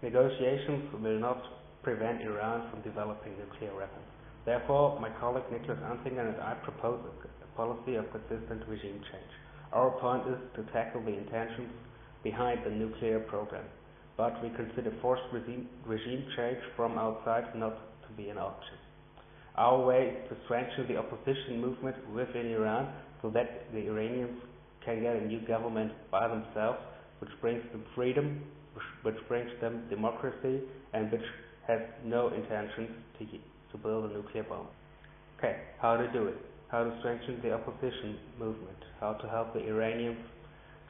Negotiations will not prevent Iran from developing nuclear weapons. Therefore, my colleague Niklas Anzinger and I propose a policy of consistent regime change. Our point is to tackle the intentions behind the nuclear program, but we consider forced regime change from outside not to be an option. Our way is to strengthen the opposition movement within Iran so that the Iranians can get a new government by themselves, which brings them freedom, which brings them democracy, and which has no intention to build a nuclear bomb. Okay, how to do it? How to strengthen the opposition movement? How to help the Iranians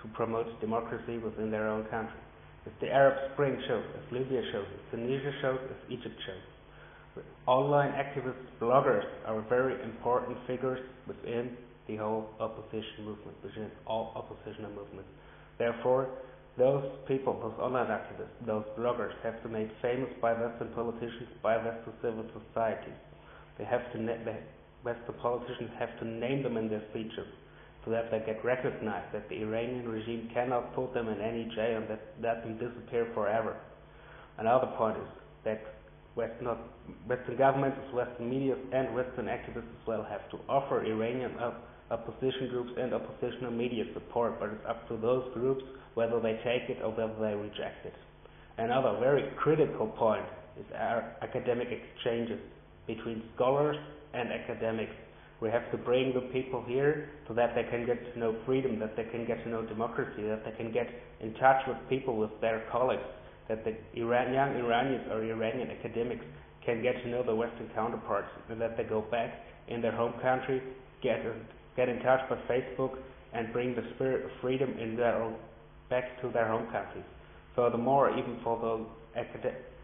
to promote democracy within their own country? As the Arab Spring shows, as Libya shows, as Tunisia shows, as Egypt shows. Online activists, bloggers are very important figures within the whole opposition movement, within all oppositional movements. Therefore, those people, those online activists, those bloggers have to be made famous by Western politicians, by Western civil societies. Western politicians have to name them in their speeches so that they get recognized, that the Iranian regime cannot put them in any jail and let them disappear forever. Another point is that Western governments, Western media and Western activists as well have to offer Iranian opposition groups and oppositional media support, but it's up to those groups whether they take it or whether they reject it. Another very critical point is our academic exchanges between scholars and academics. We have to bring the people here so that they can get to know freedom, that they can get to know democracy, that they can get in touch with people, with their colleagues, that the young Iranians or Iranian academics can get to know their Western counterparts, and that they go back in their home country, get in touch with Facebook, and bring the spirit of freedom back to their home countries. Furthermore, even for those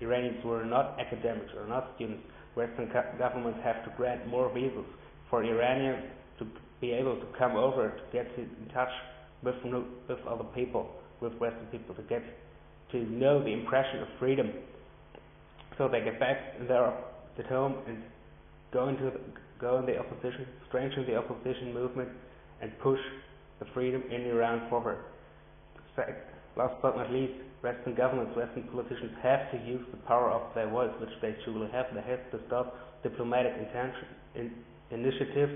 Iranians who are not academics or not students, Western governments have to grant more visas for Iranians to be able to come over, to get in touch with other people, with Western people, to get to know the impression of freedom, so they get back at home and go in the opposition, strengthen the opposition movement, and push the freedom in Iran forward. Last but not least, Western governments, Western politicians have to use the power of their voice, which they truly have. They have to stop diplomatic initiatives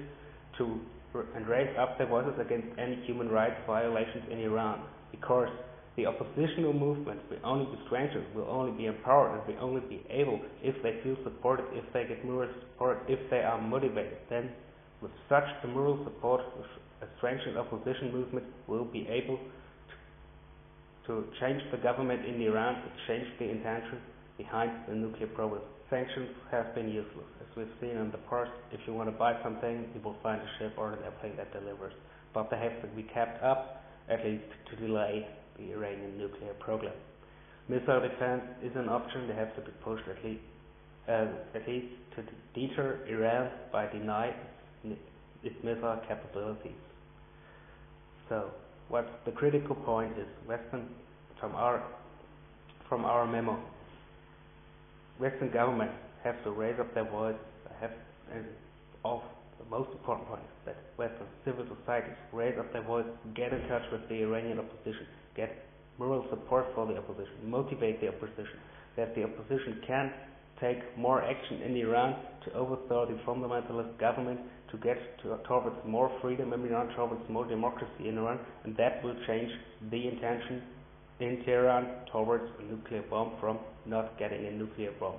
and raise up their voices against any human rights violations in Iran, because the oppositional movement will only be strengthened, will only be empowered, and will only be able if they feel supported, if they get moral support, if they are motivated. Then, with such a moral support, a strengthened opposition movement will be able to change the government in Iran, to change the intention behind the nuclear program. Sanctions have been useless. As we've seen in the past, if you want to buy something, you will find a ship or an airplane that delivers. But they have to be kept up, at least to delay the Iranian nuclear program. Missile defense is an option. They have to be pushed at least to deter Iran by denying its missile capabilities. So, what the critical point is, from our memo, Western governments have to raise up their voice. And the most important point is that Western civil societies raise up their voice, get in touch with the Iranian opposition, get moral support for the opposition, motivate the opposition, that the opposition can take more action in Iran to overthrow the fundamentalist government, to get towards more freedom in Iran, towards more democracy in Iran, and that will change the intention in Tehran towards a nuclear bomb from not getting a nuclear bomb.